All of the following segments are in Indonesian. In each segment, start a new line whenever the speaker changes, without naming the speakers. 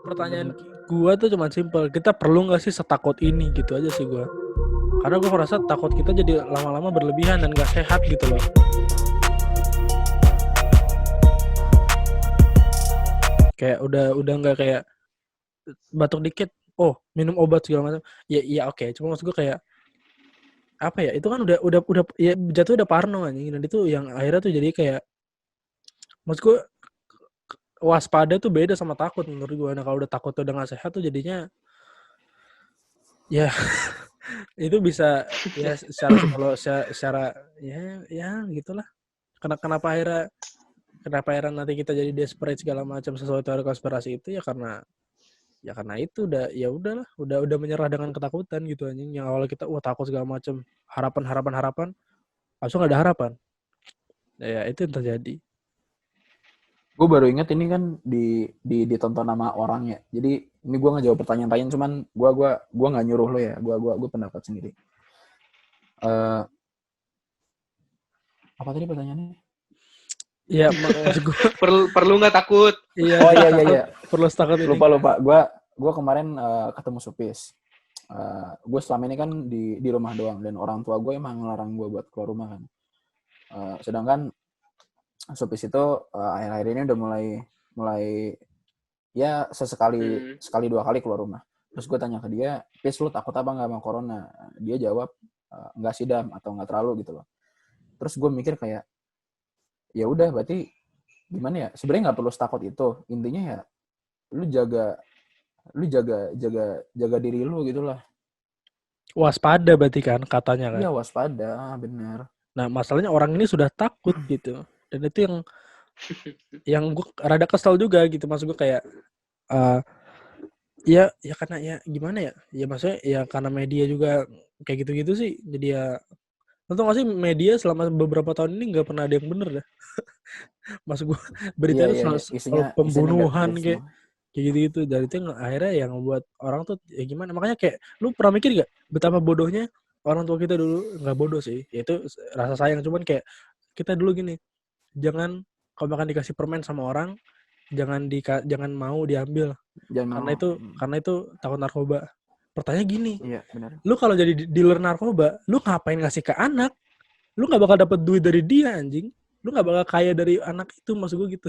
pertanyaan gua tuh cuma simpel, kita perlu nggak sih setakut ini gitu aja sih gua. Karena gua merasa takut kita jadi lama-lama berlebihan dan nggak sehat gitu loh. Kayak udah nggak kayak batuk dikit, oh minum obat segala macam. Ya oke, cuma maksud gua kayak apa ya? Itu kan udah ya jatuh udah parno anjing, dan itu yang akhirnya tuh jadi kayak maksud gua waspada tuh beda sama takut menurut gua. Nah kalau udah takut udah nggak sehat tuh jadinya ya itu bisa ya secara ya gitulah. Kenapa akhirnya nanti kita jadi desperate segala macam sesuai teori konspirasi itu ya karena itu udah menyerah dengan ketakutan gitu anjing. Yang awalnya kita takut segala macam, harapan langsung nggak ada harapan. Ya itu yang terjadi.
Gue baru ingat ini kan ditonton sama orang ya. Jadi ini gue ngejawab pertanyaan-pertanyaan, cuman gue nggak nyuruh lo ya. Gue pendapat sendiri. Apa tadi pertanyaannya?
Iya, maksud gue
perlu nggak takut?
Iya.
Oh iya.
Perlu takut ini.
Lupa. Gue kemarin ketemu Supis. Gue selama ini kan di rumah doang, dan orang tua gue emang ngelarang gue buat keluar rumah kan. Sedangkan Supis itu akhir-akhir ini udah mulai ya sekali 2 kali keluar rumah. Terus gue tanya ke dia, Pis lu takut apa nggak sama corona? Dia jawab nggak sih Dam, atau nggak terlalu gitu loh. Terus gue mikir kayak ya udah berarti gimana ya, sebenarnya nggak perlu takut itu, intinya ya lu jaga diri lu gitulah.
Waspada berarti kan katanya kan.
Iya waspada, benar.
Nah masalahnya orang ini sudah takut gitu, dan itu yang gue rada kesel juga gitu. Maksud gue kayak ya karena ya gimana ya maksudnya ya karena media juga kayak gitu-gitu sih. Jadi ya tentu nggak sih media selama beberapa tahun ini nggak pernah ada yang bener dah. Maksud gue beritanya
Iya.
soal pembunuhan kayak gitu-gitu. Dan itu yang akhirnya yang membuat orang tuh ya gimana. Makanya kayak lu pernah mikir gak betapa bodohnya orang tua kita dulu? Nggak bodoh sih, itu rasa sayang. Cuman kayak kita dulu gini, jangan kalau makan dikasih permen sama orang jangan mau diambil. Karena itu takut narkoba. Pertanyaan gini,
iya, benar.
lu kalau jadi dealer narkoba, lu ngapain ngasih ke anak? Lu nggak bakal dapet duit dari dia anjing. Lu nggak bakal kaya dari anak itu, maksud gue gitu.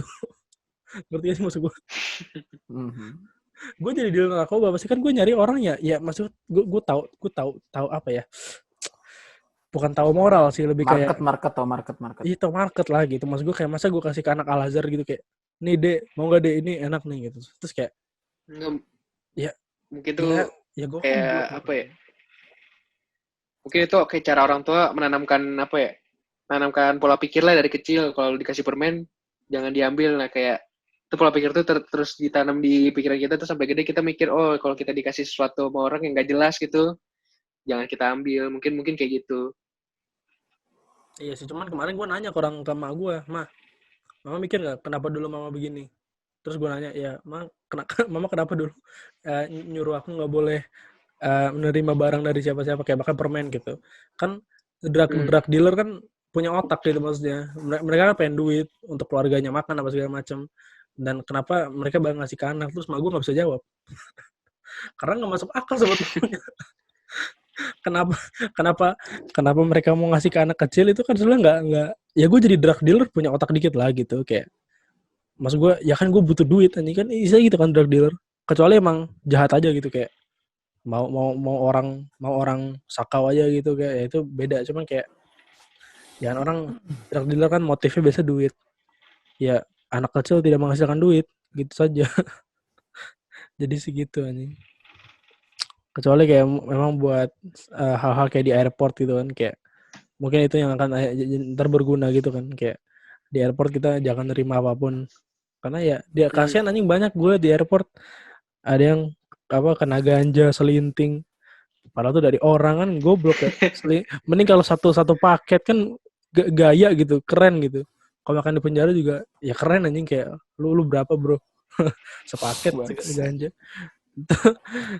Ngerti gak sih maksud gue? Gue jadi dealer narkoba pasti kan gue nyari orang ya maksud gue tahu apa ya, bukan tahu moral sih, lebih kayak
market.
itu market lah gitu. Maksud gue kayak masa gue kasih ke anak Al-Azhar gitu kayak nih dek mau nggak dek ini enak nih gitu, terus kayak ya
mungkin tuh
ya gue
kayak apa ya, mungkin itu kayak cara orang tua menanamkan pola pikir lah dari kecil. Kalau dikasih permen jangan diambil. Nah kayak itu pola pikir tuh terus ditanam di pikiran kita tuh sampai gede kita mikir, oh kalau kita dikasih sesuatu sama orang yang gak jelas gitu jangan kita ambil. Mungkin kayak gitu.
Iya sih, cuman kemarin gue nanya ke orang ke emak gue, mama mikir nggak kenapa dulu mama begini? Terus gue nanya, ya mama kenapa dulu nyuruh aku nggak boleh menerima barang dari siapa-siapa kayak bahkan permen gitu kan. Drug dealer kan punya otak gitu, maksudnya mereka kan pengen duit untuk keluarganya makan apa segala macam, dan kenapa mereka bakal ngasih ke anak? Terus mak gue nggak bisa jawab karena nggak masuk akal sebetulnya. kenapa mereka mau ngasih ke anak kecil? Itu kan sebenarnya nggak ya, gue jadi drug dealer punya otak dikit lah gitu, kayak maksud gue ya kan gue butuh duit anjing kan, bisa gitu kan drug dealer, kecuali emang jahat aja gitu kayak mau orang sakau aja gitu, kayak ya itu beda. Cuman kayak ya orang drug dealer kan motifnya biasa duit, ya anak kecil tidak menghasilkan duit gitu saja. Jadi segitu anjing. Kecuali kayak memang buat hal-hal kayak di airport gitu kan, kayak mungkin itu yang akan ntar berguna gitu kan. Kayak di airport kita jangan nerima apapun, karena ya dia kasihan anjing. Banyak gue di airport ada yang kena ganja selinting, padahal tuh dari orang kan goblok ya. Mending kalau satu paket kan gaya gitu, keren gitu. Kalau makan di penjara juga ya keren anjing, kayak lu berapa bro? Sepaket ganja.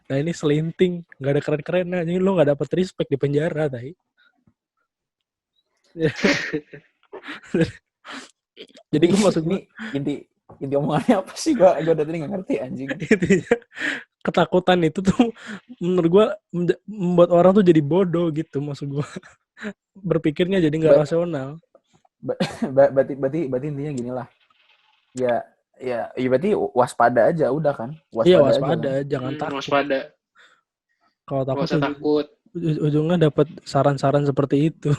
Nah ini selinting, nggak ada keren-kerennya, jadi lu nggak dapet respect di penjara tadi. Jadi gue maksud
ini Inti omongannya apa sih? Gue dari tadi nggak ngerti anjing.
Intinya ketakutan itu tuh menurut gue membuat orang tuh jadi bodoh gitu, maksud gue. Berpikirnya jadi nggak rasional.
Berarti intinya gini lah. Ya berarti waspada aja udah kan.
Iya
Waspada aja
waspada,
kan.
jangan takut.
Waspada.
Kalau
Nggak
takut
usah takut.
ujungnya dapat saran-saran seperti itu.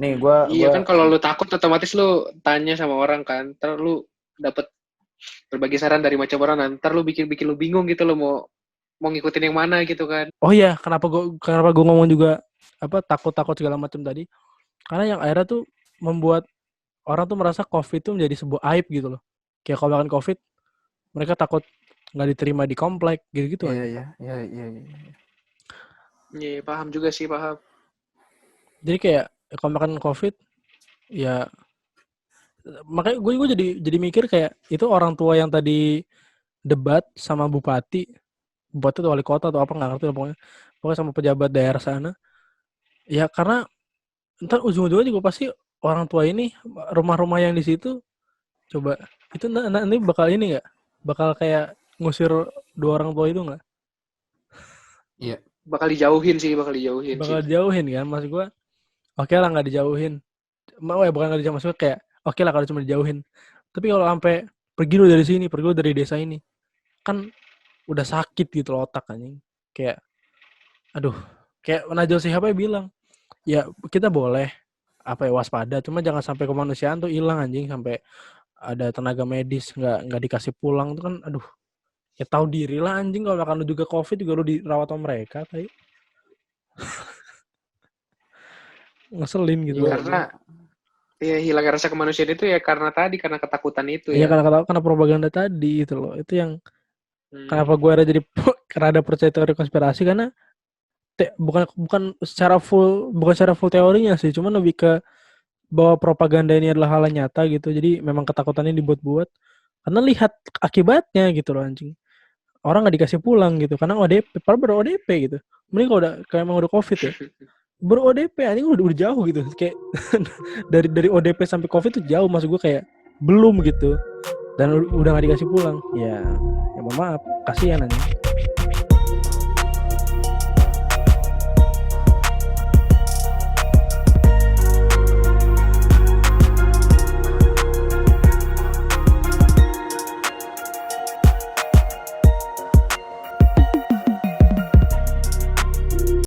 Nih gua
Iya kan kalau lu takut otomatis lu tanya sama orang kan. Ntar lu dapet berbagai saran dari macam orang. Ntar lu bikin lu bingung gitu lo mau ngikutin yang mana gitu kan.
Oh iya, kenapa gue ngomong juga apa takut segala macam tadi? Karena yang akhirnya tuh membuat orang tuh merasa COVID itu menjadi sebuah aib gitu loh. Kayak kalau makan COVID, mereka takut nggak diterima di komplek gitu-gitu
Iya.
Iya, paham juga sih, paham.
Jadi kayak kalau makan COVID, ya makanya gue jadi mikir kayak itu orang tua yang tadi debat sama bupati atau wali kota atau apa nggak ngerti lah pokoknya sama pejabat daerah sana. Ya karena ntar ujung-ujungnya juga pasti orang tua ini rumah-rumah yang di situ coba itu nanti bakal ini nggak bakal kayak ngusir dua orang tua itu nggak?
Iya.
Bakal dijauhin
bakal
sih.
dijauhin kan, maksud gue oke lah nggak dijauhin, bukan nggak dijauhin, maksudnya kayak oke lah kalau cuma dijauhin, tapi kalau sampai pergi lu dari sini, pergi lu dari desa ini, kan udah sakit gitu loh otak anjing. Kayak aduh, kayak Najwa Shihab bilang ya kita boleh apa ya waspada, cuma jangan sampai kemanusiaan tuh hilang anjing, sampai ada tenaga medis nggak dikasih pulang tuh kan aduh. Ya tahu diri lah anjing, kalau makan lu juga COVID juga lu dirawat sama mereka kayak ngeselin gitu.
Ya, karena ya hilang rasa kemanusiaan itu ya karena ketakutan itu
ya.
ya.
Karena propaganda tadi itu loh. Itu yang kenapa gue ada jadi rada percaya teori konspirasi, karena bukan secara full teorinya sih, cuman lebih ke bahwa propaganda ini adalah hal nyata gitu. Jadi memang ketakutannya dibuat-buat karena lihat akibatnya gitu loh anjing. Orang nggak dikasih pulang gitu karena ODP, padahal baru ODP gitu. Mending kalau udah kayak emang udah COVID ya. Baru ODP anjing udah jauh gitu. Kayak dari ODP sampai COVID tuh jauh, maksud gue kayak belum gitu. Dan udah nggak dikasih pulang. Ya mohon maaf, kasihan anjing.